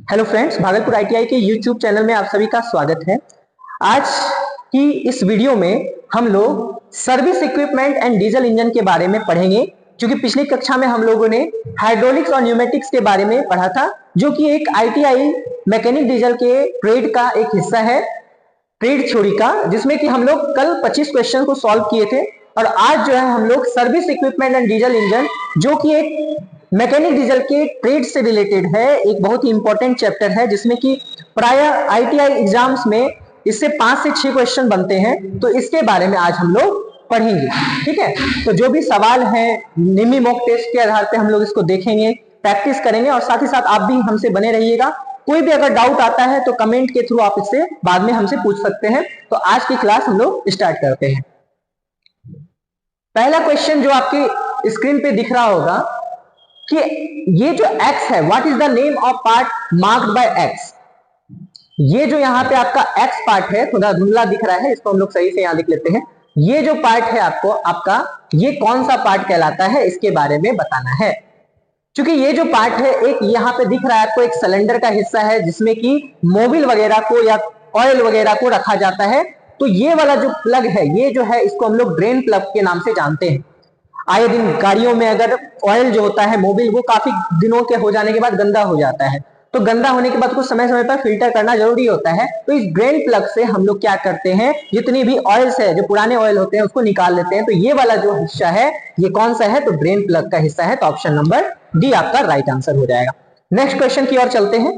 Hello friends, Bhagalpur ITI के YouTube channel में आप सभी का स्वागत है। आज की इस वीडियो में हम लोग service equipment and diesel engine के बारे में पढ़ेंगे। क्योंकि पिछली कक्षा में हम लोगों ने हाइड्रोलिक्स और न्यूमेटिक्स के बारे में पढ़ा था, जो कि एक आईटीआई मैकेनिक डीजल के ट्रेड का एक हिस्सा है, ट्रेड थ्योरी का, जिसमें कि हम लोग कल 25 क्वेश्चन को सॉल्व किए थे। और आज जो है हम लोग service equipment and diesel engine, जो कि एक मैकेनिक डीजल के ट्रेड से रिलेटेड है, एक बहुत ही इंपॉर्टेंट चैप्टर है, जिसमें कि प्राय आईटीआई एग्जाम्स में इससे 5 से 6 क्वेश्चन बनते हैं। तो इसके बारे में आज हम लोग पढ़ेंगे। ठीक है, तो जो भी सवाल है निमी मॉक टेस्ट के आधार पे हम लोग इसको देखेंगे, प्रैक्टिस करेंगे, और साथ ही साथ आप भी हमसे बने रहिएगा। कोई भी अगर डाउट आता है तो कमेंट के थ्रू आप इससे बाद में हमसे पूछ सकते हैं। तो आज की क्लास हम लोग स्टार्ट करते हैं। पहला क्वेश्चन जो आपकी स्क्रीन पे दिख रहा होगा कि ये जो x है, what is the name of part marked by x। ये जो यहाँ पे आपका x पार्ट है, थोड़ा धुंधला दिख रहा है, इसको हम लोग सही से यहाँ लिख लेते हैं। ये जो पार्ट है आपको आपका, ये कौन सा पार्ट कहलाता है, इसके बारे में बताना है। क्योंकि ये जो पार्ट है, एक यहाँ पे दिख रहा है आपको, एक सिलेंडर का हिस्सा है, जिसमें कि मोबिल वगैरह को या ऑयल वगैरह को रखा जाता है। तो ये वाला जो प्लग है, ये जो है, इसको हम लोग ड्रेन प्लग के नाम से जानते हैं। आए दिन गाड़ियों में अगर ऑयल जो होता है, मोबिल, वो काफी दिनों के हो जाने के बाद गंदा हो जाता है। तो गंदा होने के बाद कुछ समय समय पर फिल्टर करना जरूरी होता है। तो इस ड्रेन प्लग से हम लोग क्या करते हैं, जितनी भी ऑयल्स है, जो पुराने ऑयल होते हैं, उसको निकाल लेते हैं। तो ये वाला जो हिस्सा है, ये कौन सा है, तो ड्रेन प्लग का हिस्सा है। तो ऑप्शन नंबर डी आपका राइट आंसर हो जाएगा। नेक्स्ट क्वेश्चन की ओर चलते हैं।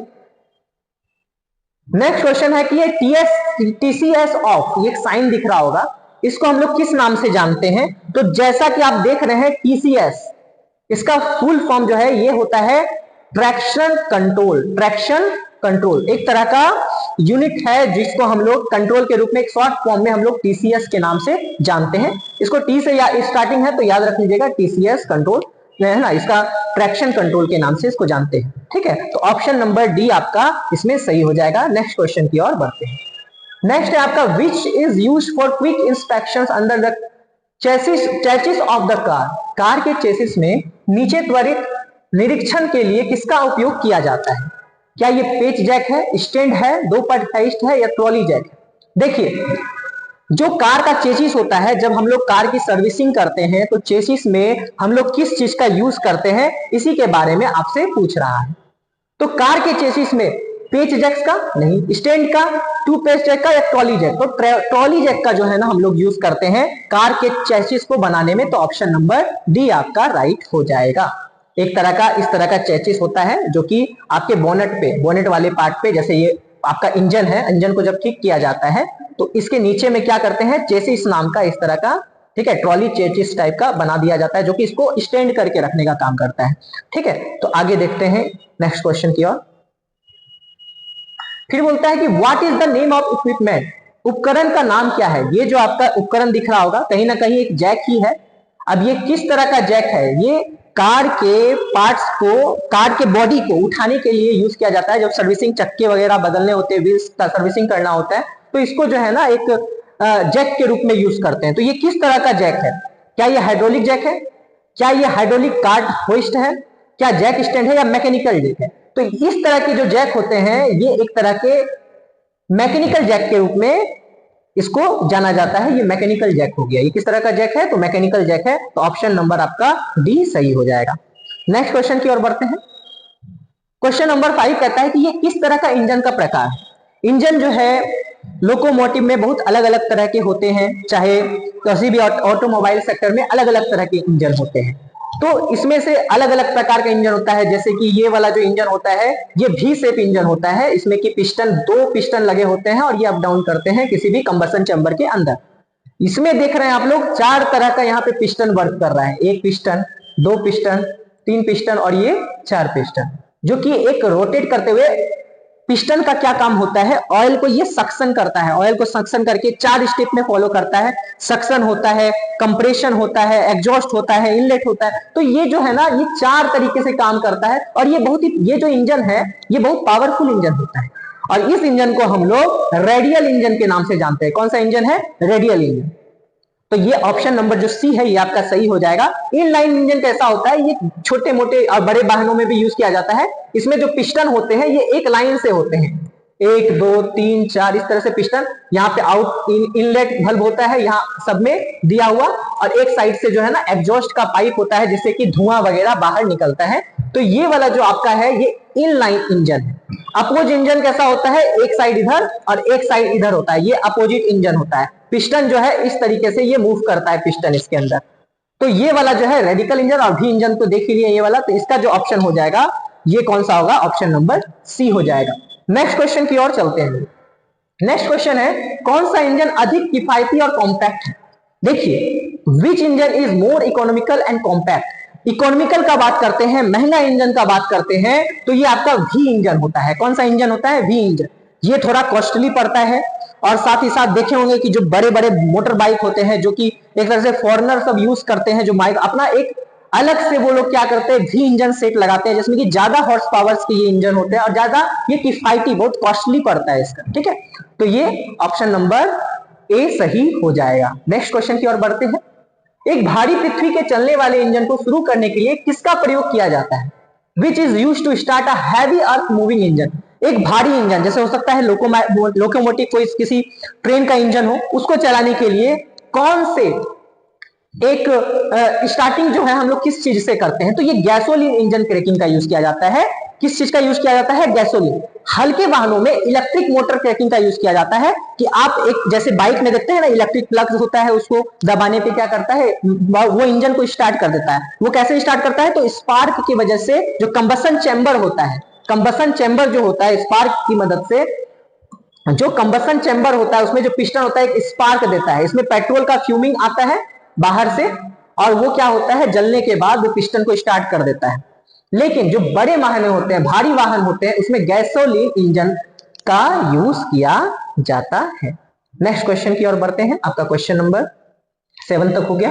नेक्स्ट क्वेश्चन है कि ये टीसीएस ऑफ, ये एक साइन दिख रहा होगा, इसको हम लोग किस नाम से जानते हैं। तो जैसा कि आप देख रहे हैं टीसीएस, इसका फुल फॉर्म जो है ये होता है ट्रैक्शन कंट्रोल। ट्रैक्शन कंट्रोल एक तरह का यूनिट है, जिसको हम लोग कंट्रोल के रूप में एक शॉर्ट फॉर्म में हम लोग टीसीएस के नाम से जानते हैं। इसको टी से स्टार्टिंग है, तो याद रख लीजिएगा टीसीएस कंट्रोल है ना, इसका ट्रैक्शन कंट्रोल के नाम से इसको जानते हैं। ठीक है, तो ऑप्शन नंबर डी आपका इसमें सही हो जाएगा। नेक्स्ट क्वेश्चन की ओर बढ़ते हैं। नेक्स्ट है आपका, which is used for quick inspections under the chassis of the car. Car के चेसिस में नीचे त्वरित निरीक्षण के लिए किसका उपयोग किया जाता है। क्या ये पेच जैक है, स्टैंड है, दो पट हाइस्ट है, या ट्रॉली जैक है। देखिए, जो कार का चेसिस होता है, जब हम लोग कार की सर्विसिंग करते हैं, तो चेसिस में हम लोग किस चीज का यूज करते हैं, इसी के बारे में आपसे पूछ रहा है। तो कार के चेसिस में पेच जैक्स का नहीं, स्टैंड का, टू पेच जैक का, या ट्रॉली जैक। तो ट्रॉली जैक का जो है ना हम लोग यूज करते हैं कार के चेसिस को बनाने में। तो ऑप्शन नंबर डी आपका राइट हो जाएगा। एक तरह का इस तरह का चेसिस होता है, जो कि आपके बोनेट पे, बोनेट वाले पार्ट पे, जैसे ये आपका इंजन है, इंजन को जब ठीक किया जाता है तो इसके नीचे में क्या करते हैं, चेसिस नाम का इस तरह का, ठीक है, ट्रॉली चेसिस टाइप का बना दिया जाता है, जो कि इसको स्टैंड करके रखने का काम करता है। ठीक है, तो आगे देखते हैं नेक्स्ट क्वेश्चन की ओर। फिर बोलता है कि what is the name of equipment. उपकरण का नाम क्या है। ये जो आपका उपकरण दिख रहा होगा, कहीं ना कहीं एक जैक ही है। अब ये किस तरह का जैक है, ये कार के पार्ट्स को, कार के बॉडी को उठाने के लिए यूज किया जाता है। जब सर्विसिंग, चक्के वगैरह बदलने होते हैं, व्हील्स का सर्विसिंग करना होता है, तो इसको जो है ना एक जैक के रूप में यूज करते हैं। तो ये किस तरह का जैक है। क्या ये हाइड्रोलिक जैक है, क्या ये हाइड्रोलिक कार्ट होइस्ट है, क्या जैक स्टैंड है, या मैकेनिकल जैक है। तो इस तरह के जो जैक होते हैं, ये एक तरह के मैकेनिकल जैक के रूप में इसको जाना जाता है। ये मैकेनिकल जैक हो गया। ये किस तरह का जैक है, तो मैकेनिकल जैक है। तो ऑप्शन नंबर आपका डी सही हो जाएगा। नेक्स्ट क्वेश्चन की ओर बढ़ते हैं। क्वेश्चन नंबर 5 कहता है कि ये किस तरह का इंजन का प्रकार है। इंजन जो है लोकोमोटिव में बहुत अलग अलग तरह के होते हैं, चाहे किसी भी ऑटोमोबाइल सेक्टर में अलग अलग तरह के इंजन होते हैं। तो इसमें से अलग अलग प्रकार का इंजन होता है। जैसे कि ये वाला जो इंजन होता है, ये भी शेप इंजन होता है। इसमें कि पिस्टन, 2 पिस्टन लगे होते हैं, और ये अप डाउन करते हैं किसी भी कंबसन चैम्बर के अंदर। इसमें देख रहे हैं आप लोग 4 तरह का यहाँ पे पिस्टन वर्क कर रहा है। 1 पिस्टन, 2 पिस्टन, 3 पिस्टन, और ये 4 पिस्टन, जो कि एक रोटेट करते हुए। पिस्टन का क्या काम होता है, ऑयल को ये सक्शन करता है, ऑयल को सक्शन करके 4 स्टेप में फॉलो करता है। सक्शन होता है, कंप्रेशन होता है, एग्जॉस्ट होता है, इनलेट होता है। तो ये जो है ना, ये 4 तरीके से काम करता है। और ये बहुत ही, ये जो इंजन है, ये बहुत पावरफुल इंजन होता है। और इस इंजन को हम लोग रेडियल इंजन के नाम से जानते हैं। कौन सा इंजन है, रेडियल इंजन। तो ये ऑप्शन नंबर जो सी है ये आपका सही हो जाएगा। इनलाइन इंजन कैसा होता है, ये छोटे मोटे और बड़े वाहनों में भी यूज किया जाता है। इसमें जो पिस्टन होते हैं ये एक लाइन से होते हैं, 1 2 3 4 इस तरह से पिस्टन। यहाँ पे आउट इनलेट बल्ब होता है यहाँ सब में दिया हुआ, और एक साइड से जो है ना एग्जॉस्ट का पाइप होता है जिससे कि धुआं वगैरह बाहर निकलता है। तो ये वाला जो आपका है ये इनलाइन इंजन है। अपोज इंजन कैसा होता है, एक साइड इधर और एक साइड इधर होता है, ये अपोजिट इंजन होता है। पिस्टन जो है इस तरीके से ये मूव करता है पिस्टन इसके अंदर। तो ये वाला जो है रेडिकल इंजन और वी इंजन तो देख ही लिया ये वाला, तो इसका जो ऑप्शन हो जाएगा ये कौन सा होगा, ऑप्शन नंबर सी हो जाएगा। नेक्स्ट क्वेश्चन की ओर चलते हैं। नेक्स्ट क्वेश्चन है कौन सा इंजन अधिक किफायती और कॉम्पैक्ट है। देखिए which engine is more economical and compact. Economical का बात करते हैं, महंगा इंजन का बात करते हैं, तो ये आपका वी इंजन होता है। कौन सा इंजन होता है, वी इंजन। ये थोड़ा कॉस्टली पड़ता है, और साथ ही साथ देखे होंगे कि जो बड़े बड़े मोटर बाइक होते हैं जो कि एक तरह से फॉरेनर सब यूज करते हैं, जो बाइक अपना एक अलग से वो लोग क्या करते हैं वी इंजन सेट लगाते हैं, जिसमें कि ज्यादा हॉर्स पावर्स के ये इंजन होते हैं और ज्यादा ये किफायती बहुत कॉस्टली पड़ता है इसका। ठीक है, तो ये ऑप्शन नंबर ए सही हो जाएगा। नेक्स्ट क्वेश्चन की ओर बढ़ते हैं। एक भारी पृथ्वी के चलने वाले इंजन को शुरू करने के लिए किसका प्रयोग किया जाता है। Which is use to start a heavy earth moving engine. एक भारी इंजन जैसे हो सकता है लोकोमोटिव, कोई किसी ट्रेन का इंजन हो, उसको चलाने के लिए कौन से एक स्टार्टिंग जो है हम लोग किस चीज से करते हैं, तो ये गैसोलीन इंजन क्रैकिंग का यूज किया जाता है। किस चीज का यूज किया जाता है, गैसोलीन। हल्के वाहनों में इलेक्ट्रिक मोटर क्रैकिंग का यूज किया जाता है, कि आप एक जैसे बाइक में देखते हैं ना इलेक्ट्रिक प्लग होता है, उसको दबाने पे क्या करता है वो इंजन को स्टार्ट कर देता है। वो कैसे स्टार्ट करता है, तो स्पार्क की वजह से, जो कंबसन चैम्बर होता है, कंबसन चैम्बर जो होता है स्पार्क की मदद से, जो कंबसन चैम्बर होता है उसमें जो पिस्टन होता है एक स्पार्क देता है, इसमें पेट्रोल का फ्यूमिंग आता है बाहर से, और वो क्या होता है जलने के बाद वो पिस्टन को स्टार्ट कर देता है। लेकिन जो बड़े वाहन होते हैं, भारी वाहन होते हैं, उसमें गैसोलीन इंजन का यूज किया जाता है। नेक्स्ट क्वेश्चन की ओर बढ़ते हैं। आपका क्वेश्चन नंबर 7 तक हो गया।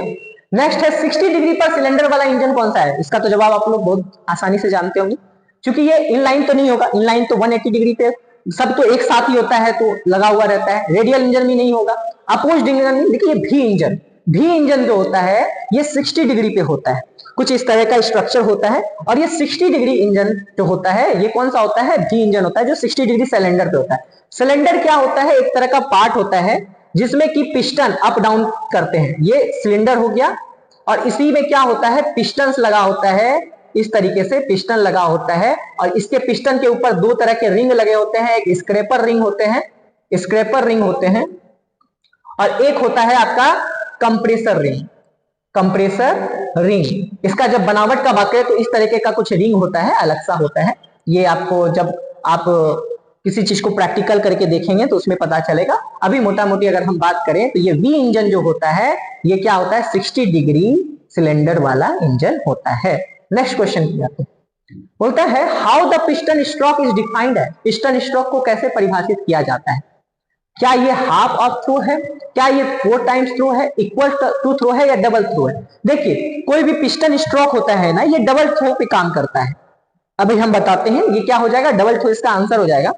नेक्स्ट है 60 डिग्री पर सिलेंडर वाला इंजन कौन सा है। इसका तो जवाब आप लोग बहुत आसानी से जानते होंगे, क्योंकि ये इनलाइन तो नहीं होगा, इनलाइन तो 180 डिग्री पे सब तो एक साथ ही होता है तो लगा हुआ रहता है। रेडियल इंजन भी नहीं होगा, अपोज्ड इंजन नहीं। देखिए भी इंजन, भी इंजन जो होता है ये 60 डिग्री पे होता है, कुछ इस तरह का स्ट्रक्चर होता है, और ये 60 डिग्री इंजन जो होता है ये कौन सा होता है, भी इंजन होता है, जो 60 डिग्री सिलेंडर पे होता है। सिलेंडर क्या होता है, एक तरह का पार्ट होता है जिसमें कि पिस्टन अप डाउन करते हैं। ये सिलेंडर हो गया, और इसी में क्या होता है पिस्टन लगा होता है, इस तरीके से पिस्टन लगा होता है, और इसके पिस्टन के ऊपर 2 तरह के रिंग लगे होते हैं, एक स्क्रैपर रिंग होते हैं, स्क्रैपर रिंग होते हैं, और एक होता है आपका कंप्रेसर रिंग, कंप्रेसर रिंग। इसका जब बनावट का बात करें तो इस तरीके का कुछ रिंग होता है, अलग सा होता है। ये आपको जब आप किसी चीज को प्रैक्टिकल करके देखेंगे तो उसमें पता चलेगा। अभी मोटा मोटी अगर हम बात करें तो ये वी इंजन जो होता है ये क्या होता है, 60 डिग्री सिलेंडर वाला इंजन होता है। नेक्स्ट क्वेश्चन की आते हैं। बोलता है how the piston stroke is defined है। पिस्टन स्ट्रोक को कैसे परिभाषित किया जाता है। क्या ये हाफ ऑफ थ्रो है, क्या ये 4 टाइम्स थ्रो है, इक्वल टू थ्रो है, या डबल थ्रो है। देखिए कोई भी पिस्टन स्ट्रोक होता है ना ये डबल थ्रो पे काम करता है। अभी हम बताते हैं ये क्या हो जाएगा, डबल थ्रो इसका आंसर हो जाएगा।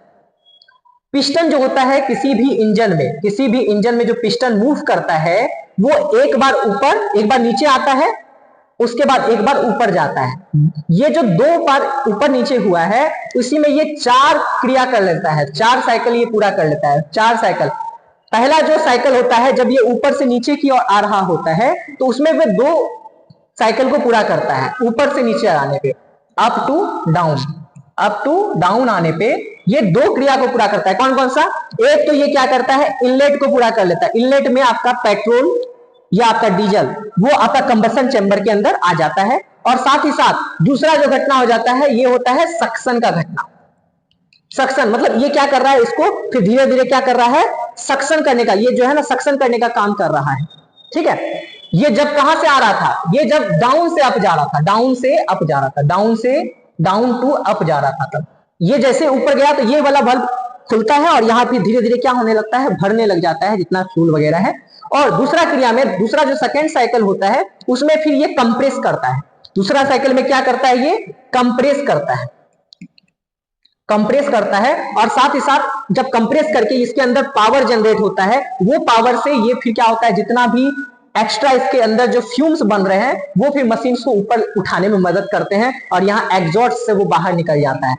पिस्टन जो होता है किसी भी इंजन में जो पिस्टन मूव करता है वो एक बार ऊपर एक बार नीचे आता है, उसके बाद एक बार ऊपर जाता है। ये जो 2 बार ऊपर नीचे हुआ है उसी में ये 4 क्रिया कर लेता है, 4 साइकिल ये पूरा कर लेता है। 4 साइकिल, पहला जो साइकिल होता है जब ये ऊपर से नीचे की ओर आ रहा होता है तो उसमें वे 2 साइकिल को पूरा करता है। ऊपर से नीचे आने पे अप टू डाउन आने पे ये 2 क्रिया को पूरा करता है। कौन कौन सा, एक तो ये क्या करता है इनलेट को पूरा कर लेता है। इनलेट में आपका पेट्रोल या आपका डीजल वो आपका कंबसन चैम्बर के अंदर आ जाता है, और साथ ही साथ दूसरा जो घटना हो जाता है ये होता है सक्शन का घटना। सक्शन मतलब ये क्या कर रहा है, इसको फिर धीरे धीरे क्या कर रहा है, सक्शन करने का, ये जो है ना सक्शन करने का काम कर रहा है। ठीक है, ये जब कहां से आ रहा था, ये जब डाउन से अप जा रहा था, डाउन से अप जा रहा था, डाउन से डाउन टू अप जा रहा था, तब ये जैसे ऊपर गया तो ये वाला बल्ब खुलता है और यहाँ फिर धीरे धीरे क्या होने लगता है, भरने लग जाता है जितना फ्यूल वगैरह है। और दूसरा क्रिया में दूसरा जो सेकेंड साइकिल होता है उसमें फिर ये कंप्रेस करता है। दूसरा साइकिल में क्या करता है, ये कंप्रेस करता है, कंप्रेस करता है, और साथ ही साथ जब कंप्रेस करके इसके अंदर पावर जनरेट होता है वो पावर से ये फिर क्या होता है, जितना भी एक्स्ट्रा इसके अंदर जो फ्यूम्स बन रहे हैं वो फिर मशीन को ऊपर उठाने में मदद करते हैं और यहाँ एग्जॉस्ट से वो बाहर निकल जाता है।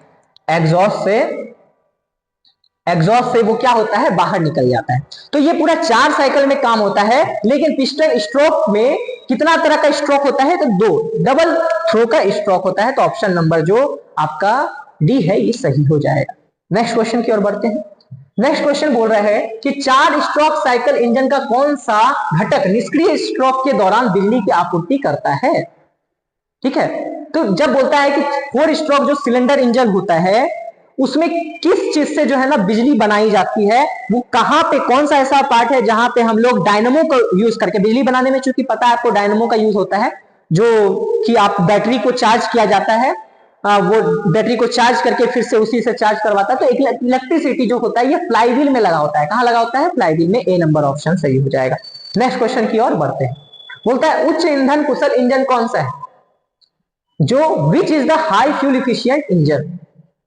एग्जॉस्ट से वो क्या होता है, बाहर निकल जाता है। तो ये पूरा 4 साइकिल में काम होता है। लेकिन पिस्टन स्ट्रोक में कितना तरह का स्ट्रोक होता है, तो 2 डबल थ्रो का स्ट्रोक होता है। तो ऑप्शन नंबर जो आपका डी है ये सही हो जाएगा। नेक्स्ट क्वेश्चन की ओर बढ़ते हैं। नेक्स्ट क्वेश्चन बोल रहा है कि 4 स्ट्रोक साइकिल इंजन का कौन सा घटक निष्क्रिय स्ट्रोक के दौरान बिजली की आपूर्ति करता है। ठीक है, तो जब बोलता है कि 4 स्ट्रोक जो सिलेंडर इंजन होता है उसमें किस चीज से जो है ना बिजली बनाई जाती है, वो कहां पे, कौन सा ऐसा पार्ट है जहां पे हम लोग डायनेमो को यूज करके बिजली बनाने में, चूंकि पता है आपको डायनेमो का यूज होता है, जो कि आप बैटरी को चार्ज किया जाता है, वो बैटरी को चार्ज करके फिर से उसी से चार्ज करवाता है। तो इलेक्ट्रिसिटी जो होता है ये फ्लाईव्हील में लगा होता है। कहां लगा होता है, फ्लाईव्हील में। ए नंबर ऑप्शन सही हो जाएगा। नेक्स्ट क्वेश्चन की ओर बढ़ते हैं। बोलता है उच्च ईंधन कुशल इंजन कौन सा है, जो which is the high fuel efficient engine.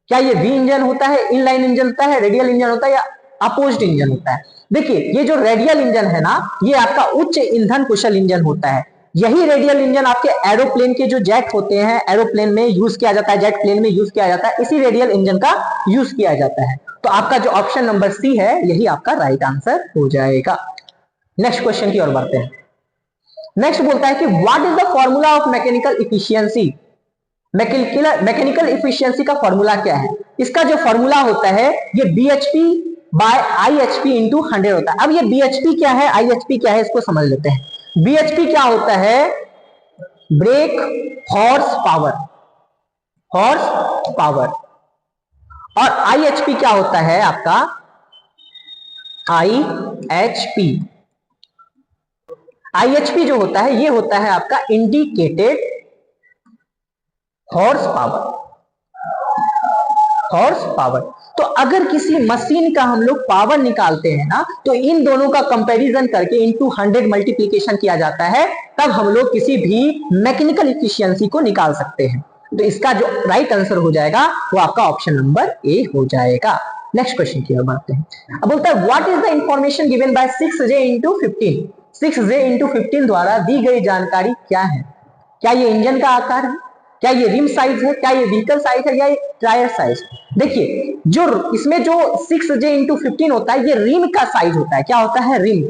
क्या ये वी इंजन होता है, इनलाइन इंजन होता है, रेडियल इंजन होता है, या अपोज्ड इंजन होता है। देखिए ये जो रेडियल इंजन है ना, ये आपका उच्च ईंधन कुशल इंजन होता है। यही रेडियल इंजन आपके एरोप्लेन के जो जेट होते हैं, एरोप्लेन में यूज किया जाता है, जेट प्लेन में यूज किया जाता है, इसी रेडियल इंजन का यूज किया जाता है। तो आपका जो ऑप्शन नंबर सी है यही आपका राइट आंसर हो जाएगा। नेक्स्ट क्वेश्चन की ओर बढ़ते हैं। नेक्स्ट बोलता है कि what is the formula of mechanical efficiency. Mechanical efficiency का फॉर्मूला क्या है। इसका जो फॉर्मूला होता है ये BHP बाय IHP इंटू 100 होता है। अब ये BHP क्या है, IHP क्या है, इसको समझ लेते हैं। BHP क्या होता है, ब्रेक हॉर्स पावर, और IHP क्या होता है आपका, IHP जो होता है ये होता है आपका इंडिकेटेड हॉर्स पावर। तो अगर किसी मशीन का हम लोग पावर निकालते हैं ना, तो इन दोनों का कंपैरिजन करके इनटू 100 मल्टीप्लिकेशन किया जाता है, तब हम लोग किसी भी मैकेनिकल इफिशियंसी को निकाल सकते हैं। तो इसका जो राइट आंसर हो जाएगा वो आपका ऑप्शन नंबर ए हो जाएगा। नेक्स्ट क्वेश्चन की ओर बढ़ते हैं। अब बोलता है what is the information given by 6J into 15। 6J into 15 द्वारा दी गई जानकारी क्या है। क्या ये इंजन का आकार है, क्या ये रिम साइज है, क्या ये व्हीकल साइज है, या ये टायर साइज। देखिए जो इसमें जो 6J इंटू 15 होता है ये रिम का साइज होता है। क्या होता है, रिम।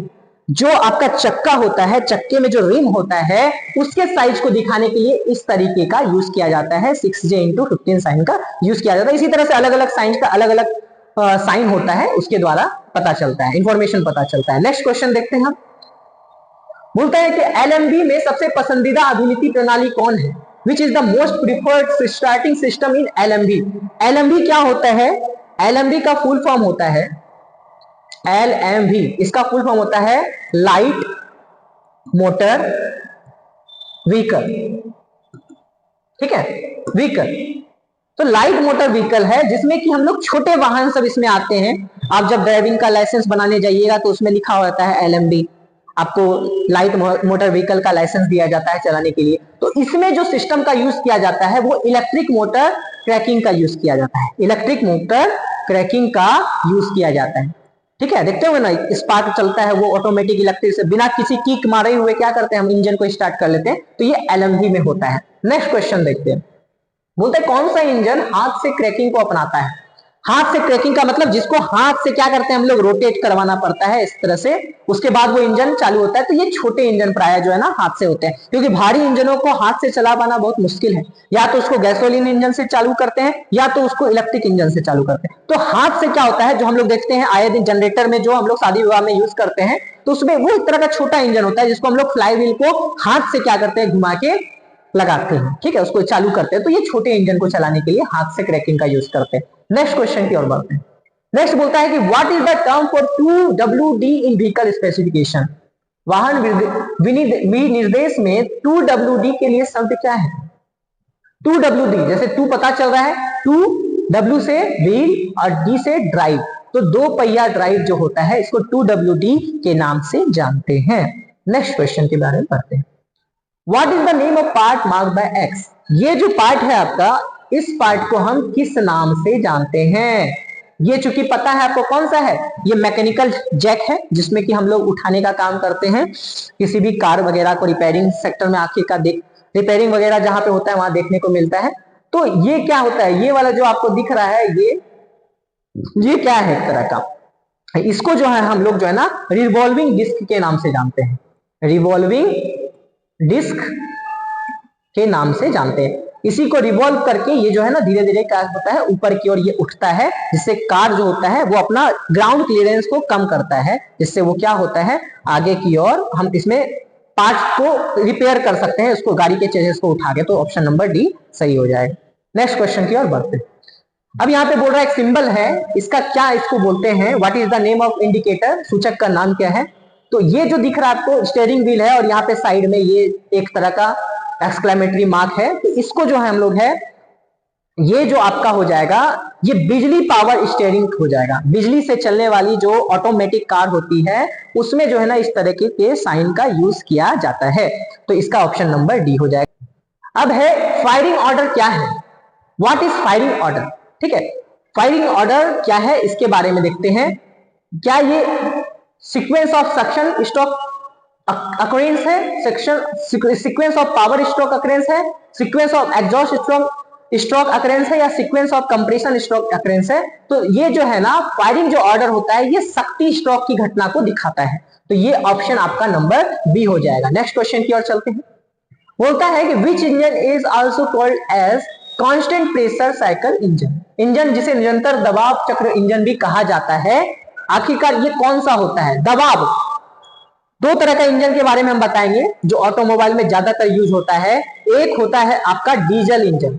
जो आपका चक्का होता है, चक्के में जो रिम होता है उसके साइज को दिखाने के लिए इस तरीके का यूज किया जाता है, 6J इंटू 15 साइन का यूज किया जाता है। इसी तरह से अलग अलग साइन का अलग अलग साइन होता है, उसके द्वारा पता चलता है, इंफॉर्मेशन पता चलता है। नेक्स्ट क्वेश्चन देखते हैं हम। बोलता है कि LMB में सबसे पसंदीदा अभिनीति प्रणाली कौन है, which is the most preferred starting system in LMB। LMB क्या होता है, LMB का फुल फॉर्म होता है LMV, इसका फुल फॉर्म होता है लाइट मोटर व्हीकल। ठीक है, व्हीकल। तो लाइट मोटर व्हीकल है जिसमें कि हम लोग छोटे वाहन सब इसमें आते हैं। आप जब ड्राइविंग का लाइसेंस बनाने जाइएगा तो उसमें लिखा होता है LMB, आपको लाइट मोटर व्हीकल का लाइसेंस दिया जाता है चलाने के लिए। तो इसमें जो सिस्टम का यूज किया जाता है वो इलेक्ट्रिक मोटर क्रैकिंग का यूज किया जाता है, इलेक्ट्रिक मोटर क्रैकिंग का यूज किया जाता है। ठीक है, देखते हो ना स्पार्क चलता है वो ऑटोमेटिक इलेक्ट्रिक से बिना किसी किक मारे हुए क्या करते हैं हम इंजन को स्टार्ट कर लेते हैं। तो ये LMV में होता है। नेक्स्ट क्वेश्चन देखते हैं। बोलते हैं कौन सा इंजन हाथ से क्रैकिंग को अपनाता है। हाथ से क्रैकिंग का मतलब जिसको हाथ से क्या करते हैं हम लोग रोटेट करवाना पड़ता है इस तरह से, उसके बाद वो इंजन चालू होता है। तो ये छोटे इंजन प्राय जो है ना हाथ से होते हैं, क्योंकि भारी इंजनों को हाथ से चला पाना बहुत मुश्किल है। या तो उसको गैसोलीन इंजन से चालू करते हैं या तो उसको इलेक्ट्रिक इंजन से चालू करते हैं। तो हाथ से क्या होता है, जो हम लोग देखते हैं आए दिन जनरेटर में जो हम लोग शादी विवाह में यूज करते हैं, तो उसमें वो एक तरह का छोटा इंजन होता है जिसको हम लोग फ्लाई व्हील को हाथ से क्या करते हैं घुमा के लगाते हैं। ठीक है, उसको चालू करते हैं। तो ये छोटे इंजन को चलाने के लिए हाथ से क्रैकिंग का यूज करते हैं। नेक्स्ट क्वेश्चन की ओर बढ़ते हैं। नेक्स्ट बोलता है कि what is the term for 2WD in vehicle specification. वाहन विनिर्देश में 2WD के लिए शब्द क्या है। 2WD जैसे 2 पता चल रहा है, 2W से व्हील और D से ड्राइव, तो 2 पहिया ड्राइव जो होता है इसको 2WD के नाम से जानते हैं। नेक्स्ट क्वेश्चन के बारे में पढ़ते हैं। What is the name of part marked by X? ये जो पार्ट है आपका, इस पार्ट को हम किस नाम से जानते हैं। ये चूंकि पता है आपको कौन सा है, ये मैकेनिकल जैक है जिसमें कि हम लोग उठाने का काम करते हैं, किसी भी कार वगैरह को रिपेयरिंग सेक्टर में आखिर का रिपेयरिंग वगैरह जहां पे होता है वहां देखने को मिलता है। तो ये क्या होता है, ये वाला जो आपको दिख रहा है ये क्या है, एक तरह का, इसको जो है हम लोग जो है ना रिवॉल्विंग डिस्क के नाम से जानते हैं, रिवॉल्विंग डिस्क के नाम से जानते हैं। इसी को रिवॉल्व करके ये जो है ना धीरे धीरे क्या होता है, ऊपर की ओर ये उठता है, जिससे कार जो होता है वो अपना ग्राउंड क्लियरेंस को कम करता है, जिससे वो क्या होता है आगे की ओर हम इसमें पार्ट को रिपेयर कर सकते हैं, उसको गाड़ी के चेजेस को उठा के। तो ऑप्शन नंबर डी सही हो जाएगा। नेक्स्ट क्वेश्चन की ओर बढ़ते हैं। अब यहाँ पे बोल रहा है एक सिंबल है, इसका क्या इसको बोलते हैं, what is the name of indicator, सूचक का नाम क्या है। तो ये जो दिख रहा है आपको स्टीयरिंग व्हील है और यहाँ पे साइड में ये एक तरह का एक्सक्लेमेटरी मार्क है। तो इसको जो है हम लोग है, ये जो आपका हो जाएगा ये बिजली पावर स्टीयरिंग हो जाएगा। बिजली से चलने वाली जो ऑटोमेटिक कार होती है उसमें जो है ना इस तरह के साइन का यूज किया जाता है। तो इसका ऑप्शन नंबर डी हो जाएगा। अब है फायरिंग ऑर्डर क्या है, व्हाट इज फायरिंग ऑर्डर। ठीक है, फायरिंग ऑर्डर क्या है इसके बारे में देखते हैं। क्या ये sequence of suction stroke occurrence है, sequence of power stroke occurrence है, sequence of exhaust stroke occurrence है, या sequence of compression stroke occurrence है। तो ये जो है ना फायरिंग जो ऑर्डर होता है ये शक्ति स्ट्रोक की घटना को दिखाता है। तो ये ऑप्शन आपका नंबर बी हो जाएगा। नेक्स्ट क्वेश्चन की ओर चलते हैं। बोलता है कि which engine is also called as constant pressure cycle engine. Engine जिसे निरंतर दबाव चक्र इंजन भी कहा जाता है, आखिरकार ये कौन सा होता है। दबाव, दो तरह का इंजन के बारे में हम बताएंगे जो ऑटोमोबाइल में ज्यादातर यूज होता है। एक होता है आपका डीजल इंजन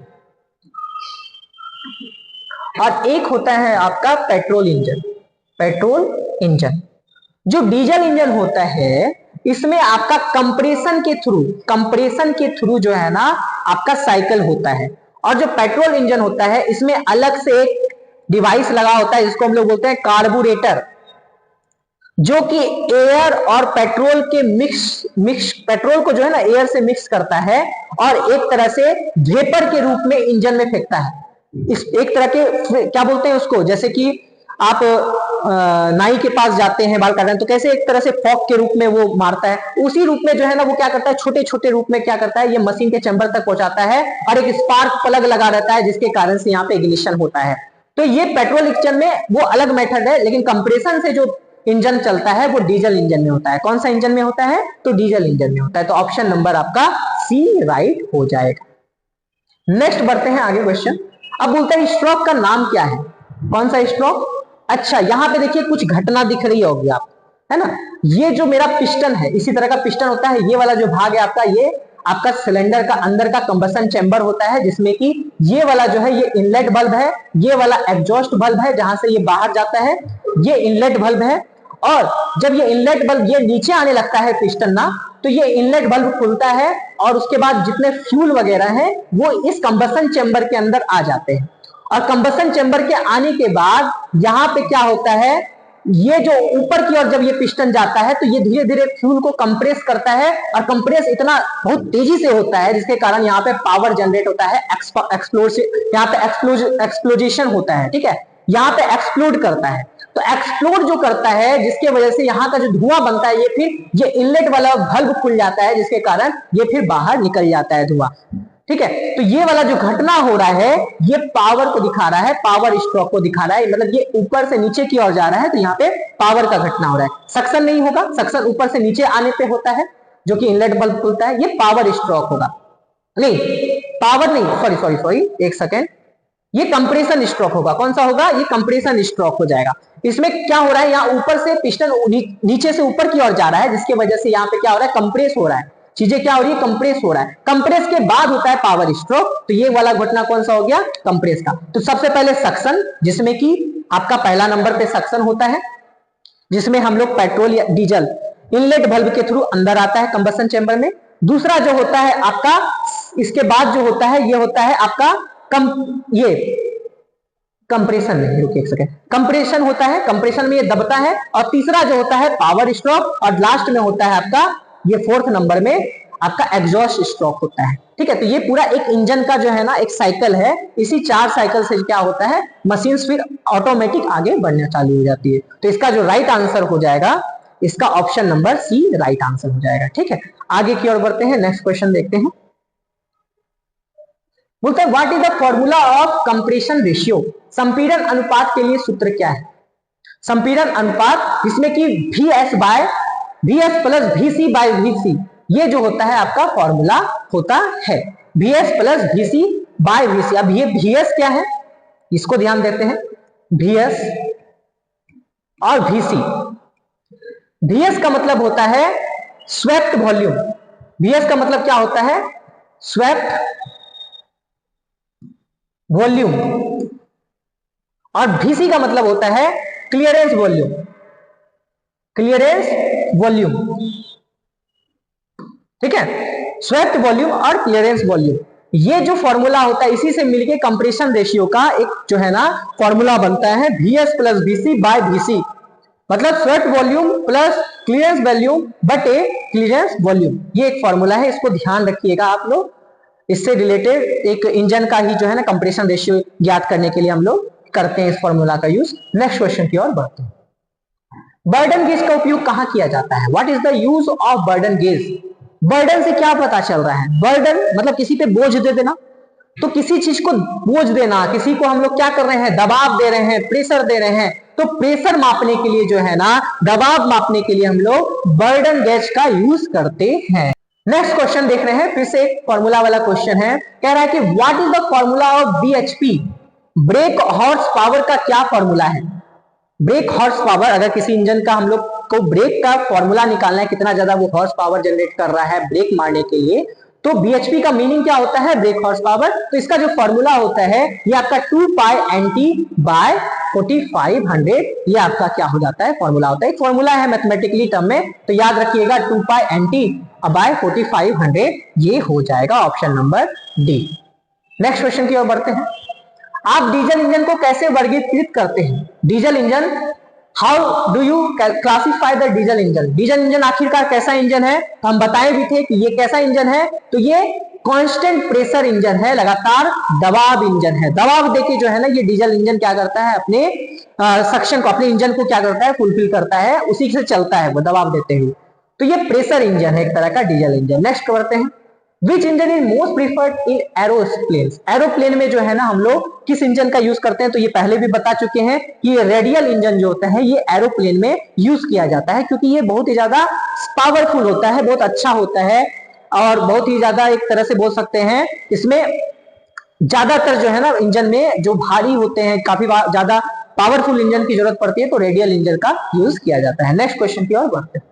और एक होता है आपका पेट्रोल इंजन। पेट्रोल इंजन, जो डीजल इंजन होता है इसमें आपका कंप्रेशन के थ्रू जो है ना आपका साइकिल होता है, और जो पेट्रोल इंजन होता है इसमें अलग से एक डिवाइस लगा होता है जिसको हम लोग बोलते हैं कार्बोरेटर, जो कि एयर और पेट्रोल के मिक्स पेट्रोल को जो है ना एयर से मिक्स करता है और एक तरह से वेपर के रूप में इंजन में फेंकता है। इस एक तरह के क्या बोलते हैं उसको, जैसे कि आप नाई के पास जाते हैं बाल काटने, तो कैसे एक तरह से फॉग के रूप में वो मारता है, उसी रूप में जो है ना वो क्या करता है छोटे छोटे रूप में क्या करता है ये मशीन के चैम्बर तक पहुंचाता है और एक स्पार्क प्लग लगा रहता है जिसके कारण से यहाँ पे इग्निशन होता है। तो ये पेट्रोल इंजन में वो अलग मेथड है, लेकिन कंप्रेशन से जो इंजन चलता है वो डीजल इंजन में होता है। कौन सा इंजन में होता है, तो डीजल इंजन में होता है। तो ऑप्शन नंबर आपका सी राइट हो जाएगा। नेक्स्ट बढ़ते हैं आगे क्वेश्चन। अब बोलते हैं स्ट्रोक का नाम क्या है, कौन सा स्ट्रोक। अच्छा, यहां पे देखिए कुछ घटना दिख रही होगी आप, है ना। ये जो मेरा पिस्टन है इसी तरह का पिस्टन होता है, ये वाला जो भाग है आपका ये आपका सिलेंडर का अंदर का कंबसन चैम्बर होता है, जिसमें कि ये वाला जो है ये इनलेट बल्ब है, ये वाला एग्जॉस्ट बल्ब है जहां से ये बाहर जाता है, ये इनलेट बल्ब है। और जब ये इनलेट बल्ब ये नीचे आने लगता है पिस्टन ना, तो ये इनलेट बल्ब खुलता है और उसके बाद जितने फ्यूल वगैरह है वो इस कंबसन चैम्बर के अंदर आ जाते हैं। और कंबसन चैम्बर के आने के बाद यहाँ पे क्या होता है, ये जो ऊपर की ओर जब ये पिस्टन जाता है तो ये धीरे धीरे फ्यूल को कंप्रेस करता है, और कंप्रेस इतना बहुत तेजी से होता है जिसके कारण यहाँ पे पावर जनरेट होता है, यहाँ पे एक्सप्लोजेशन होता है। ठीक है, यहाँ पे एक्सप्लोड करता है। तो एक्सप्लोड जो करता है जिसके वजह से यहाँ का जो धुआं बनता है ये फिर ये इनलेट वाला बल्ब खुल जाता है, जिसके कारण ये फिर बाहर निकल जाता है धुआं। ठीक है, तो ये वाला जो घटना हो रहा है ये पावर को दिखा रहा है, पावर स्ट्रोक को दिखा रहा है, मतलब ये ऊपर से नीचे की ओर जा रहा है, तो यहाँ पे पावर का घटना हो रहा है। सक्शन नहीं होगा, सक्शन ऊपर से नीचे आने पे होता है जो कि इनलेट बल्ब खुलता है, ये पावर स्ट्रोक होगा। नहीं, पावर नहीं, सॉरी एक सेकेंड, ये कंप्रेशन स्ट्रोक होगा। कौन सा होगा, ये कंप्रेशन स्ट्रोक हो जाएगा। इसमें क्या हो रहा है, यहाँ ऊपर से पिस्टन नीचे से ऊपर की ओर जा रहा है, जिसकी वजह से यहाँ पे क्या हो रहा है, कंप्रेस हो रहा है, चीजें क्या हो रही है, कंप्रेस हो रहा है। कंप्रेस के बाद होता है पावर स्ट्रोक। तो ये वाला घटना कौन सा हो गया, कंप्रेस का। तो सबसे पहले सक्शन, जिसमें कि आपका पहला नंबर पे सक्शन होता है, जिसमें हम लोग पेट्रोल या डीजल इनलेट बल्ब के थ्रू अंदर आता है कंबसन चैम्बर में। दूसरा जो होता है आपका, इसके बाद जो होता है ये होता है आपका ये कंप्रेशन में, रुकिए एक सेकंड, कंप्रेशन होता है, कंप्रेशन में ये दबता है। और तीसरा जो होता है पावर स्ट्रोक, और लास्ट में होता है आपका ये फोर्थ नंबर में आपका एग्जॉस्ट स्ट्रोक होता है। ठीक है, तो ये पूरा एक इंजन का जो है ना एक साइकिल है, इसी 4 साइकिल से क्या होता है, मशीन फिर ऑटोमेटिक आगे बढ़ना चालू हो जाती है। तो इसका जो राइट आंसर हो जाएगा, इसका option number C right answer हो जाएगा। ठीक है, आगे की ओर बढ़ते हैं, नेक्स्ट क्वेश्चन देखते हैं। बोलते हैं what is the formula of compression ratio, संपीड़न अनुपात के लिए सूत्र क्या है। संपीड़न अनुपात जिसमें कि VS plus VC by VC, ये जो होता है आपका फॉर्मूला होता है VS plus VC by VC। अब ये VS क्या है, इसको ध्यान देते हैं, VS और VC। VS का मतलब होता है स्वेप्ट वॉल्यूम, VS का मतलब क्या होता है, स्वेप्ट वॉल्यूम, और VC का मतलब होता है क्लियरेंस वॉल्यूम, क्लियरेंस वॉल्यूम। ठीक है, स्वेप्ट वॉल्यूम और क्लियरेंस वॉल्यूम, ये जो फॉर्मूला होता है इसी से मिलके कंप्रेशन रेशियो का एक जो है ना फॉर्मूला बनता है VS plus VC by VC, मतलब swept volume plus clearance volume बटे क्लियरेंस वॉल्यूम, ये एक फॉर्मूला है, इसको ध्यान रखिएगा आप लोग। इससे रिलेटेड एक इंजन का ही जो है ना कंप्रेशन रेशियो ज्ञात करने के लिए हम लोग करते हैं इस फॉर्मूला का यूज। नेक्स्ट क्वेश्चन की ओर बढ़ते हैं। बर्डन गेज का उपयोग कहां किया जाता है, what is the use of burden gauge. Burden से क्या पता चल रहा है, बर्डन मतलब किसी पे बोझ दे देना, तो किसी चीज को बोझ देना, किसी को हम लोग क्या कर रहे हैं, दबाव दे रहे हैं, प्रेशर दे रहे हैं, तो प्रेशर मापने के लिए जो है ना, दबाव मापने के लिए हम लोग बर्डन गेज का यूज करते हैं। नेक्स्ट क्वेश्चन देख रहे हैं, फिर से एक फॉर्मूला वाला क्वेश्चन है, कह रहा है कि what is the formula of BHP, break horse power का क्या फॉर्मूला है। ब्रेक हॉर्स पावर, अगर किसी इंजन का हम लोग को ब्रेक का फॉर्मूला निकालना है, कितना ज्यादा वो हॉर्स पावर जनरेट कर रहा है ब्रेक मारने के लिए, तो BHP का मीनिंग क्या होता है, ब्रेक हॉर्स पावर। तो इसका जो फॉर्मूला होता है ये आपका 2 पाई NT बाय 4500, ये आपका क्या हो जाता है, फॉर्मूला होता है। एक फॉर्मूला है मैथमेटिकली टर्म में, तो याद रखिएगा 2 पाई NT बाय 4500, ये हो जाएगा option number D. Next question की ओर बढ़ते हैं। आप डीजल इंजन को कैसे वर्गीकृत करते हैं, diesel engine, how do you classify the diesel engine. Diesel engine आखिरकार कैसा इंजन है, तो हम बताए भी थे कि ये कैसा इंजन है, तो ये कांस्टेंट प्रेशर इंजन है, लगातार दबाव इंजन है। दबाव देके जो है ना ये डीजल इंजन क्या करता है, अपने सक्शन को, अपने इंजन को क्या करता है, फुलफिल करता है, उसी से चलता है वो दबाव देते हुए। तो ये प्रेशर इंजन है एक तरह का डीजल इंजन। नेक्स्ट करते हैं, which engine is most preferred in aeroplane. Aeroplane में जो है ना हम लोग किस इंजन का यूज करते हैं, तो ये पहले भी बता चुके हैं कि ये रेडियल इंजन जो होता है ये एरोप्लेन में यूज किया जाता है, क्योंकि ये बहुत ही ज्यादा पावरफुल होता है, बहुत अच्छा होता है, और बहुत ही ज्यादा एक तरह से बोल सकते हैं इसमें ज्यादातर जो है ना इंजन में जो भारी होते हैं, काफी ज्यादा पावरफुल इंजन की जरूरत पड़ती है, तो रेडियल इंजन का यूज किया जाता है। नेक्स्ट क्वेश्चन की ओर बढ़ते हैं।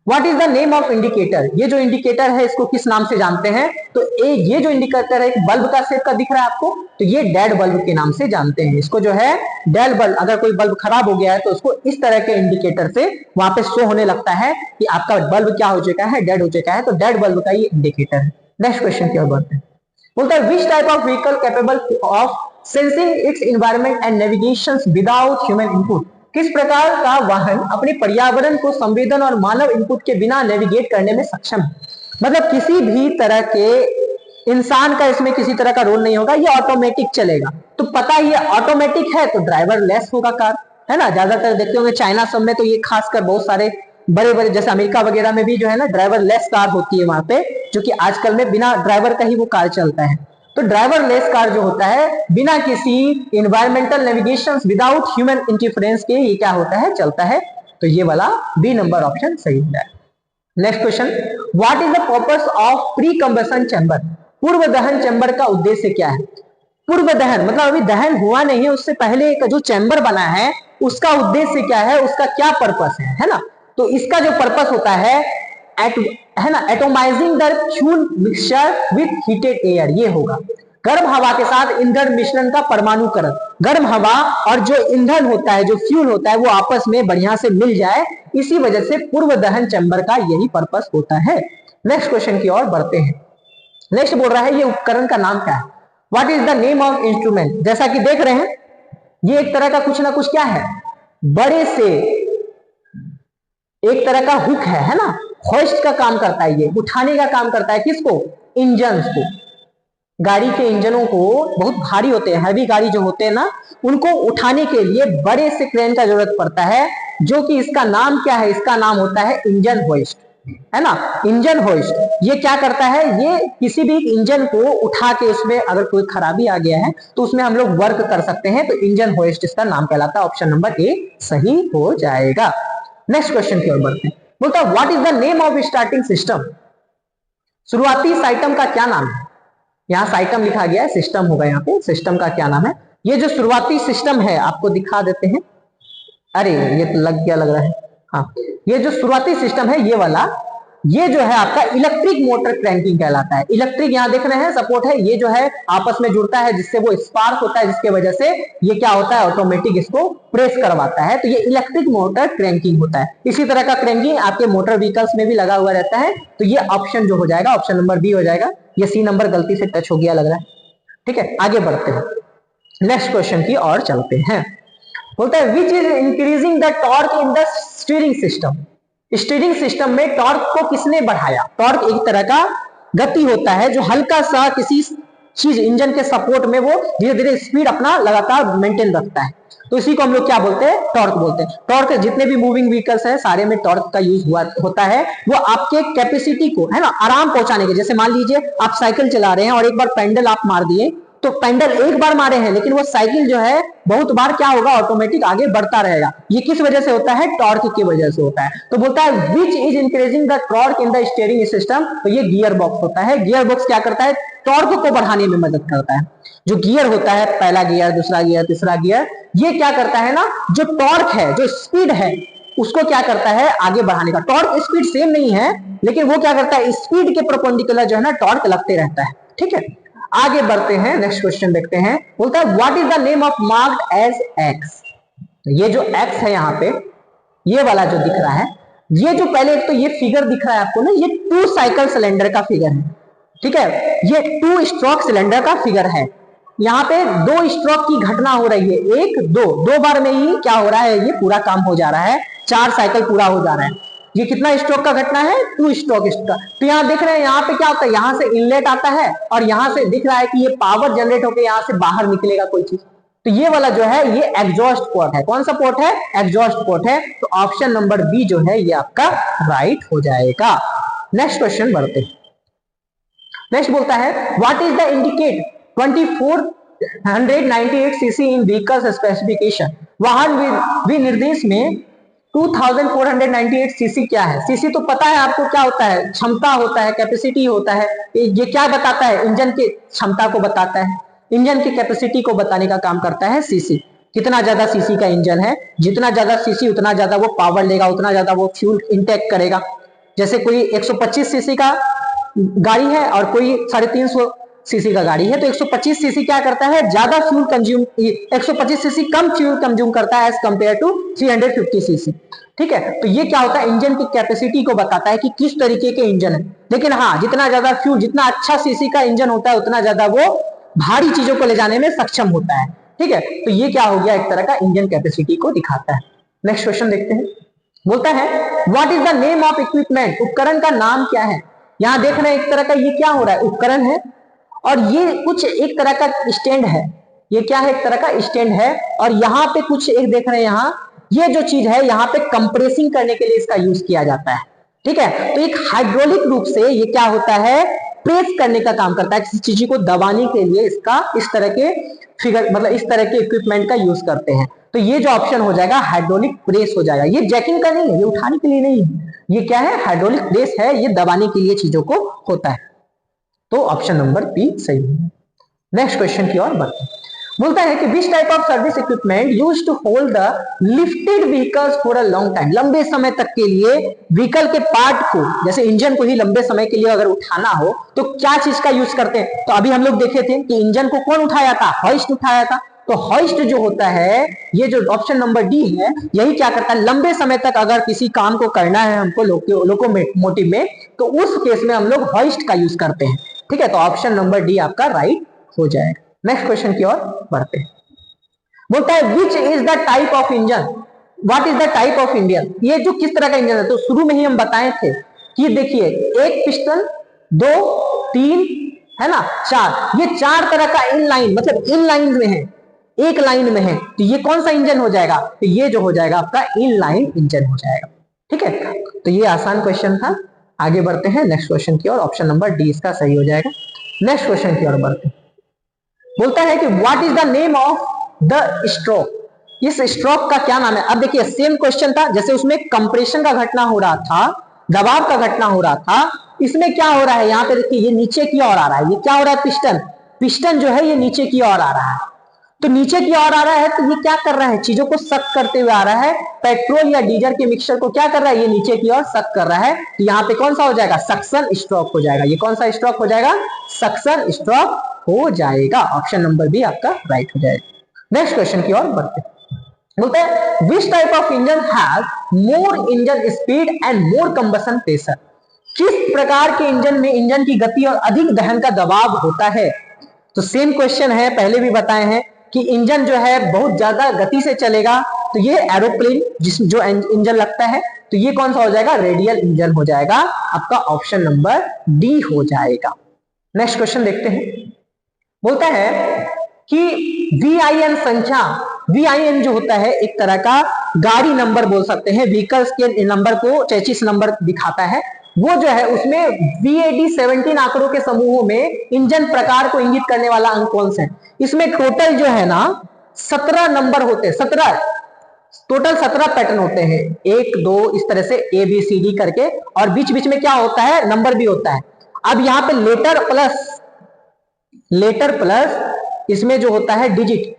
What is the name of indicator, ये जो इंडिकेटर है इसको किस नाम से जानते हैं, तो ये जो इंडिकेटर है एक बल्ब का शेप का दिख रहा है आपको, तो ये डेड बल्ब के नाम से जानते हैं इसको, जो है डेड बल्ब। अगर कोई बल्ब खराब हो गया है तो उसको इस तरह के इंडिकेटर से वहां पे शो होने लगता है कि आपका बल्ब क्या हो चुका है, डेड हो चुका है, तो डेड बल्ब का ये इंडिकेटर है। नेक्स्ट क्वेश्चन की ओर बढ़ते हैं। बोलता है which type of vehicle capable of sensing it's environment and navigation without human input. किस प्रकार का वाहन अपने पर्यावरण को संवेदन और मानव इनपुट के बिना नेविगेट करने में सक्षम है, मतलब किसी भी तरह के इंसान का इसमें किसी तरह का रोल नहीं होगा, ये ऑटोमेटिक चलेगा। तो पता ही है ऑटोमेटिक है तो ड्राइवर लेस होगा कार, है ना। ज्यादातर देखते होंगे चाइना सब में तो ये खासकर बहुत सारे बड़े बड़े, जैसे अमेरिका वगैरह में भी जो है ना ड्राइवर लेस कार होती है वहां पे, जो कि आजकल में बिना ड्राइवर का ही वो कार चलता है। तो ड्राइवर लेस कार जो होता है बिना किसी environmental navigation without human interference के ये क्या होता है, चलता है। तो ये वाला बी नंबर ऑप्शन सही है। Next question, what is the purpose of pre combustion chamber. पूर्व दहन चैम्बर का उद्देश्य क्या है। पूर्व दहन मतलब अभी दहन हुआ नहीं है, उससे पहले का जो चैम्बर बना है उसका उद्देश्य क्या है, उसका क्या पर्पस है ना। तो इसका जो पर्पस होता है ना, atomising the fuel mixture with heated air, ये होगा गर्म हवा के साथ ईंधन मिश्रण का परमाणुकरण। गर्म हवा और जो ईंधन होता है, जो फ्यूल होता है, वो आपस में बढ़िया से मिल जाए, इसी वजह से पूर्व दहन चैम्बर का यही पर्पस होता है। नेक्स्ट क्वेश्चन की ओर बढ़ते हैं। नेक्स्ट बोल रहा है ये उपकरण का नाम क्या है, what is the name of instrument. जैसा कि देख रहे हैं ये एक तरह का कुछ ना कुछ क्या है, बड़े से एक तरह का हुक है ना, होइस्ट का काम करता है, ये उठाने का काम करता है। किसको? इंजन को। गाड़ी के इंजनों को बहुत भारी होते हैं, हैवी गाड़ी जो होते हैं ना, उनको उठाने के लिए बड़े से क्रेन का जरूरत पड़ता है, जो कि इसका नाम क्या है? इसका नाम होता है इंजन होइस्ट, है ना। इंजन होइस्ट ये क्या करता है? ये किसी भी इंजन को उठा के उसमें अगर कोई खराबी आ गया है तो उसमें हम लोग वर्क कर सकते हैं, तो इंजन होइस्ट इसका नाम कहलाता है। ऑप्शन नंबर ए सही हो जाएगा। नेक्स्ट क्वेश्चन की ओर बढ़ते हैं। बोलता है what is the name of starting system? शुरुआती साइटम का क्या नाम है? यहाँ साइटम लिखा गया है, सिस्टम होगा यहाँ पे। सिस्टम का क्या नाम है? ये जो शुरुआती सिस्टम है आपको दिखा देते हैं। अरे ये तो लग गया लग रहा है। हाँ, ये जो शुरुआती सिस्टम है ये वाला, ये जो है आपका इलेक्ट्रिक मोटर क्रैंकिंग कहलाता है। इलेक्ट्रिक यहाँ देख रहे हैं सपोर्ट है, ये जो है आपस में जुड़ता है जिससे वो स्पार्क होता है, जिसके वजह से ये क्या होता है? ऑटोमेटिक इसको प्रेस करवाता है, तो ये इलेक्ट्रिक मोटर क्रैंकिंग होता है। इसी तरह का क्रैंकिंग आपके मोटर व्हीकल्स में भी लगा हुआ रहता है, तो ये ऑप्शन जो हो जाएगा ऑप्शन नंबर बी हो जाएगा। ये सी नंबर गलती से टच हो गया लग रहा है। ठीक है, आगे बढ़ते हैं, नेक्स्ट क्वेश्चन की ओर चलते हैं। बोलता है which is increasing the torque in the steering system? Steering system में टॉर्क को किसने बढ़ाया? टॉर्क एक तरह का गति होता है जो हल्का सा किसी चीज इंजन के सपोर्ट में वो धीरे धीरे स्पीड अपना लगातार मेंटेन रखता है, तो इसी को हम लोग क्या बोलते हैं? टॉर्क बोलते हैं। टॉर्क जितने भी मूविंग व्हीकल्स है सारे में टॉर्क का यूज होता है। वो आपके कैपेसिटी को, है ना, आराम पहुंचाने के। जैसे मान लीजिए आप साइकिल चला रहे हैं और एक बार पेंडल आप मार दिए, तो पेंडल एक बार मारे हैं लेकिन वो साइकिल जो है बहुत बार क्या होगा? ऑटोमेटिक आगे बढ़ता रहेगा। ये किस वजह से होता है? टॉर्क की वजह से होता है। तो बोलता है which is increasing the torque in the steering system? तो ये गियर बॉक्स होता है। गियर बॉक्स क्या करता है? टॉर्क को बढ़ाने में मदद करता है। जो गियर होता है, पहला गियर, दूसरा गियर, तीसरा गियर, ये क्या करता है ना, जो टॉर्क है, जो स्पीड है, उसको क्या करता है? आगे बढ़ाने का। टॉर्क स्पीड सेम नहीं है, लेकिन वो क्या करता है? स्पीड के परपेंडिकुलर जो है ना टॉर्क लगते रहता है। ठीक है, आगे बढ़ते हैं, नेक्स्ट क्वेश्चन देखते हैं। बोलता है what is the name of marked as X? ये जो एक्स है यहाँ पे, ये वाला जो दिख रहा है, ये जो पहले एक तो ये फिगर दिख रहा है आपको ना, ये 2 साइकिल सिलेंडर का फिगर है। ठीक है, ये 2 स्ट्रोक सिलेंडर का फिगर है। यहाँ पे 2 स्ट्रोक की घटना हो रही है, 1 2 बार में ही क्या हो रहा है? ये पूरा काम हो जा रहा है, 4 साइकिल पूरा हो जा रहा है। ये कितना स्ट्रोक का घटना है? 2 स्ट्रोक इसका। तो यहाँ देख रहे हैं, यहाँ पे क्या होता है? यहाँ से इनलेट आता है और यहाँ से दिख रहा है कि ये पावर जनरेट होकर यहाँ से बाहर निकलेगा कोई चीज। तो ये वाला जो है ये एग्जॉस्ट पोर्ट है। कौन सा पोर्ट है? एग्जॉस्ट पोर्ट है। तो ऑप्शन नंबर बी जो है ये आपका राइट हो जाएगा। नेक्स्ट क्वेश्चन बढ़ते हैं। नेक्स्ट बोलता है what is the indicate 2498 CC in vehicles specification? वाहन विनिर्देश में 2498 सीसी क्या है? सीसी तो पता है आपको क्या होता है? क्षमता होता है, कैपेसिटी होता है। ये क्या बताता है? इंजन की क्षमता को बताता है, इंजन की कैपेसिटी को बताने का काम करता है सीसी। कितना ज्यादा सीसी का इंजन है, जितना ज्यादा सीसी उतना ज्यादा वो पावर लेगा, उतना ज्यादा वो फ्यूल इंटेक करेगा। जैसे कोई 125 सीसी का गाड़ी है और कोई 350 सीसी का गाड़ी है, तो 125 सीसी क्या करता है? ज्यादा फ्यूल कंज्यूम, 125 सीसी कम फ्यूल कंज्यूम करता है एज कंपेयर टू 350 सीसी। ठीक है, तो ये क्या होता है? इंजन की कैपेसिटी को बताता है कि किस तरीके के इंजन है। लेकिन हाँ, जितना ज्यादा फ्यूल, जितना अच्छा सीसी का इंजन होता है उतना ज्यादा वो भारी चीजों को ले जाने में सक्षम होता है। ठीक है, तो ये क्या हो गया? एक तरह का इंजन कैपेसिटी को दिखाता है। नेक्स्ट क्वेश्चन देखते हैं। बोलता है what is the name of equipment? उपकरण का नाम क्या है? यहां देख रहे हैं एक तरह का ये क्या हो रहा है? उपकरण है और ये कुछ एक तरह का स्टैंड है। ये क्या है? एक तरह का स्टैंड है और यहाँ पे कुछ एक देख रहे हैं, यहाँ ये जो चीज है यहाँ पे कंप्रेसिंग करने के लिए इसका यूज किया जाता है। ठीक है, तो एक हाइड्रोलिक रूप से ये क्या होता है? प्रेस करने का काम करता है। किसी चीज को दबाने के लिए इसका इस तरह के फिगर, मतलब इस तरह के इक्विपमेंट का यूज करते हैं। तो ये जो ऑप्शन हो जाएगा हाइड्रोलिक प्रेस हो जाएगा। ये जैकिंग का नहीं है, ये उठाने के लिए नहीं है, ये क्या है? हाइड्रोलिक प्रेस है, ये दबाने के लिए चीजों को होता है। तो ऑप्शन नंबर बी सही है। नेक्स्ट क्वेश्चन की ओर बढ़ते हैं। बोलता है कि which type of service equipment used to hold the lifted vehicles for a long time? लंबे समय तक के लिए व्हीकल के पार्ट को, जैसे इंजन को ही लंबे समय के लिए अगर उठाना हो तो क्या चीज का यूज करते हैं? तो अभी हम लोग देखे थे कि इंजन को कौन उठाया था? हॉइस्ट उठाया था। तो हॉइस्ट जो होता है, ये जो ऑप्शन नंबर डी है, यही क्या करता है? लंबे समय तक अगर किसी काम को करना है हमको लोकोमोटिव में, तो उस केस में हम लोग हॉइस्ट का यूज करते हैं। ठीक है, तो ऑप्शन नंबर डी आपका राइट हो जाएगा। नेक्स्ट क्वेश्चन की ओर बढ़ते हैं। बोलता है which is the type of engine? What is the type of engine? ये जो किस तरह का इंजन है, तो शुरू में ही हम बताए थे कि देखिए एक पिस्टन, 2, 3, है ना, 4, ये 4 तरह का इन लाइन, मतलब इन लाइन में है, एक लाइन में है, तो ये कौन सा इंजन हो जाएगा? तो ये जो हो जाएगा आपका इन लाइन इंजन हो जाएगा। ठीक है, तो ये आसान क्वेश्चन था। आगे बढ़ते हैं नेक्स्ट क्वेश्चन की ओर। ऑप्शन नंबर डी इसका सही हो जाएगा। नेक्स्ट क्वेश्चन की ओर बढ़ते हैं। बोलता है कि what is the name of the stroke? इस स्ट्रोक का क्या नाम है? अब देखिए सेम क्वेश्चन था, जैसे उसमें कंप्रेशन का घटना हो रहा था, दबाव का घटना हो रहा था, इसमें क्या हो रहा है? यहाँ पे देखिए ये नीचे की ओर आ रहा है। ये क्या हो रहा है? पिस्टन, पिस्टन जो है ये नीचे की ओर आ रहा है। तो नीचे की ओर आ रहा है, तो ये क्या कर रहा है? चीजों को सक करते हुए आ रहा है। पेट्रोल या डीजल के मिक्सचर को क्या कर रहा है? ये नीचे की ओर सक कर रहा है। तो यहाँ पे कौन सा हो जाएगा? सक्शन स्ट्रोक हो जाएगा। ये कौन सा स्ट्रोक हो जाएगा? सक्शन स्ट्रोक हो जाएगा। ऑप्शन नंबर बी आपका राइट हो जाएगा। नेक्स्ट क्वेश्चन की ओर बढ़ते हैं। बोलते हैं विच type of engine has more engine speed and more combustion pressure? किस प्रकार के इंजन में इंजन की गति और अधिक दहन का दबाव होता है? तो सेम क्वेश्चन है, पहले भी बताए हैं कि इंजन जो है बहुत ज्यादा गति से चलेगा, तो ये एरोप्लेन जो इंजन लगता है, तो ये कौन सा हो जाएगा? रेडियल इंजन हो जाएगा। आपका ऑप्शन नंबर डी हो जाएगा। नेक्स्ट क्वेश्चन देखते हैं। बोलता है कि VIN संख्या, VIN जो होता है एक तरह का गाड़ी नंबर बोल सकते हैं, व्हीकल्स के नंबर को, चेसिस नंबर दिखाता है, वो जो है उसमें VAD 17 आंकड़ों के समूहों में इंजन प्रकार को इंगित करने वाला अंक कौन सा है? इसमें टोटल जो है ना 17 नंबर होते हैं, 17 टोटल 17 पैटर्न होते हैं, 1 2 इस तरह से ABCD करके, और बीच बीच में क्या होता है? नंबर भी होता है। अब यहाँ पे लेटर प्लस इसमें जो होता है डिजिट,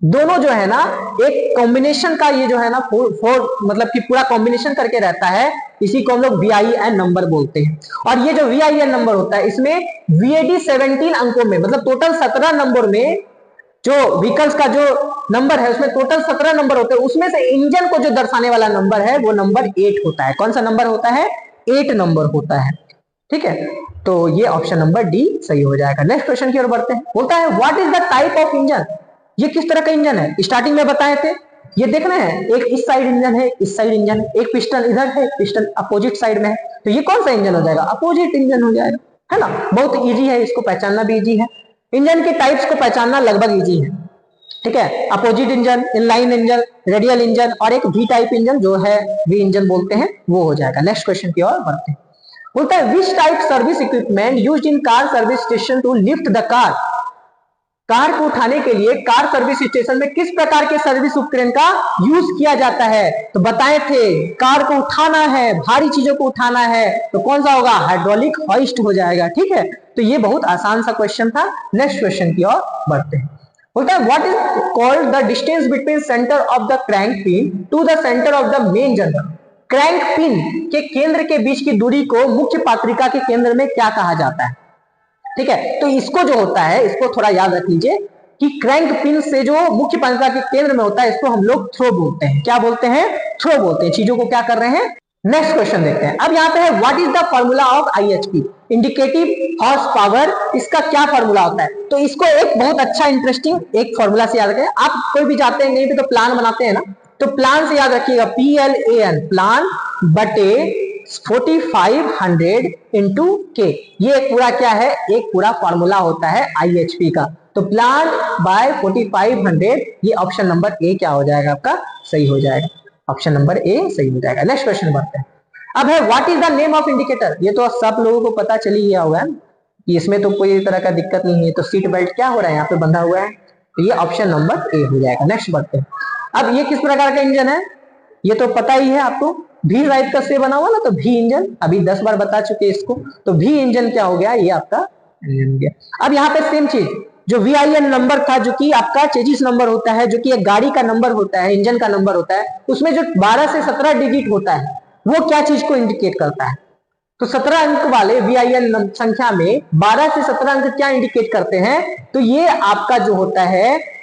दोनों जो है ना एक कॉम्बिनेशन का, ये जो है ना फोर मतलब कि पूरा कॉम्बिनेशन करके रहता है, इसी को हम लोग VIN नंबर बोलते हैं। और ये जो VIN नंबर होता है इसमें VAD 17 अंकों में, मतलब टोटल 17 नंबर में, जो व्हीकल्स का जो नंबर है उसमें टोटल 17 नंबर होते हैं, उसमें से इंजन को जो दर्शाने वाला नंबर है वो नंबर 8 होता है। कौन सा नंबर होता है? 8 नंबर होता है। ठीक है, तो ये ऑप्शन नंबर डी सही हो जाएगा। नेक्स्ट क्वेश्चन की ओर बढ़ते हैं। बोलता है what is the type of engine? ये किस तरह का इंजन है? स्टार्टिंग में बताए थे, ये देख रहे हैं, एक इस साइड इंजन है, इस साइड इंजन है, एक पिस्टन इधर है, पिस्टन अपोजिट साइड में है, तो ये कौन सा इंजन हो जाएगा? अपोजिट इंजन हो जाएगा, है ना। बहुत इजी है, इसको पहचानना भी इजी है। इंजन के टाइप्स को पहचानना लगभग इजी है। ठीक है, opposite engine, inline engine, radial engine, और एक V टाइप इंजन जो है V इंजन बोलते हैं, वो हो जाएगा। नेक्स्ट क्वेश्चन की ओर बढ़ते हैं। बोलता है which type service equipment used in car service station to lift the car? Car को उठाने के लिए कार सर्विस स्टेशन में किस प्रकार के सर्विस उपकरण का यूज किया जाता है? तो बताए थे, कार को उठाना है, भारी चीजों को उठाना है, तो कौन सा होगा? हाइड्रोलिक हॉइस्ट हो जाएगा। ठीक है, तो ये बहुत आसान सा क्वेश्चन था। नेक्स्ट क्वेश्चन की ओर बढ़ते हैं। बोलता है what is called the distance between centre of the crank pin to the centre of the main journal? Crank pin के केंद्र के बीच की दूरी को मुख्य पात्रिका के केंद्र में क्या कहा जाता है? ठीक है, तो इसको जो होता है, इसको थोड़ा याद रख लीजिए कि क्रैंक पिन से जो मुख्य पात्रिका के केंद्र में होता है, इसको हम लोग थ्रो बोलते हैं। क्या बोलते हैं? थ्रो बोलते हैं। चीजों को क्या कर रहे हैं? नेक्स्ट क्वेश्चन देखते हैं। अब यहाँ पे है what is the formula of IHP, indicative horse power, इसका क्या फॉर्मूला होता है? तो इसको एक बहुत अच्छा इंटरेस्टिंग एक फॉर्मूला से याद रखें। आप कोई भी जाते हैं नहीं भी तो प्लान बनाते हैं ना, तो प्लान से याद रखिएगा, PLAN, प्लान बटे 4500 इंटू K। ये एक पूरा क्या है? एक पूरा फॉर्मूला होता है IHP का। तो प्लान बाय 4500, ये ऑप्शन नंबर ए क्या हो जाएगा? आपका सही हो जाएगा। ऑप्शन नंबर ए सही हो जाएगा। नेक्स्ट क्वेश्चन बढ़ते हैं। अब है what is the name of indicator? ये तो सब लोगों को पता चली गया होगा, इसमें तो कोई तरह का दिक्कत नहीं है। तो सीट बेल्ट क्या हो रहा है? यहाँ पे बंधा हुआ है, तो ये ऑप्शन नंबर ए हो जाएगा। नेक्स्ट बढ़ते हैं। अब ये किस प्रकार का इंजन है? ये तो पता ही है आपको, V राइट का से बना हुआ ना, तो V इंजन, अभी 10 बार बता चुके इसको। तो V इंजन क्या हो गया? ये आपका इंजन हो गया। अब यहाँ पे सेम चीज, जो VIN नंबर था, जो कि आपका चेजिस नंबर होता है, जो कि एक गाड़ी का नंबर होता है, इंजन का नंबर होता है, उसमें जो 12 से 17 डिजिट होता है, वो क्या चीज को इंडिकेट करता है? तो 17 अंक वाले VIN संख्या में 12 से 17 अंक क्या इंडिकेट करते हैं? तो ये आपका जो होता है,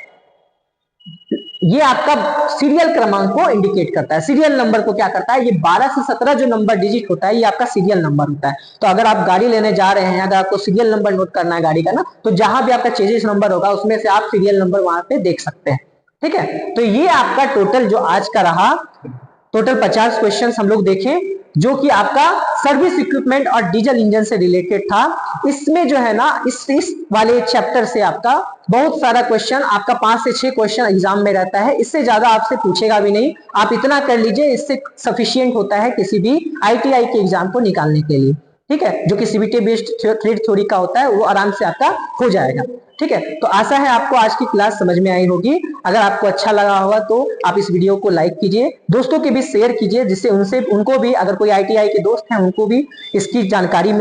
ये आपका सीरियल क्रमांक को इंडिकेट करता है। सीरियल नंबर को क्या करता है? ये 12 से 17 जो नंबर डिजिट होता है, ये आपका सीरियल नंबर होता है। तो अगर आप गाड़ी लेने जा रहे हैं, अगर आपको सीरियल नंबर नोट करना है गाड़ी का ना, तो जहां भी आपका चेजिस नंबर होगा उसमें से आप सीरियल नंबर वहां पे देख सकते हैं। ठीक है, तो ये आपका टोटल जो आज का रहा टोटल 50 क्वेश्चंस हम लोग देखें जो कि आपका सर्विस इक्विपमेंट और डीजल इंजन से रिलेटेड था। इसमें जो है ना इस वाले चैप्टर से आपका बहुत सारा क्वेश्चन, आपका 5 से 6 क्वेश्चन एग्जाम में रहता है, इससे ज्यादा आपसे पूछेगा भी नहीं। आप इतना कर लीजिए, इससे सफिशियंट होता है किसी भी आईटीआई के एग्जाम को निकालने के लिए। ठीक है, जो कि सीबीटी बेस्ड थ्रेड थ्योरी का होता है, वो आराम से आपका हो जाएगा। ठीक है, तो आशा है आपको आज की क्लास समझ में आई होगी। अगर आपको अच्छा लगा होगा तो आप इस वीडियो को लाइक कीजिए, दोस्तों के बीच शेयर कीजिए, जिससे उनको भी, अगर कोई आईटीआई के दोस्त हैं उनको भी इसकी जानकारी में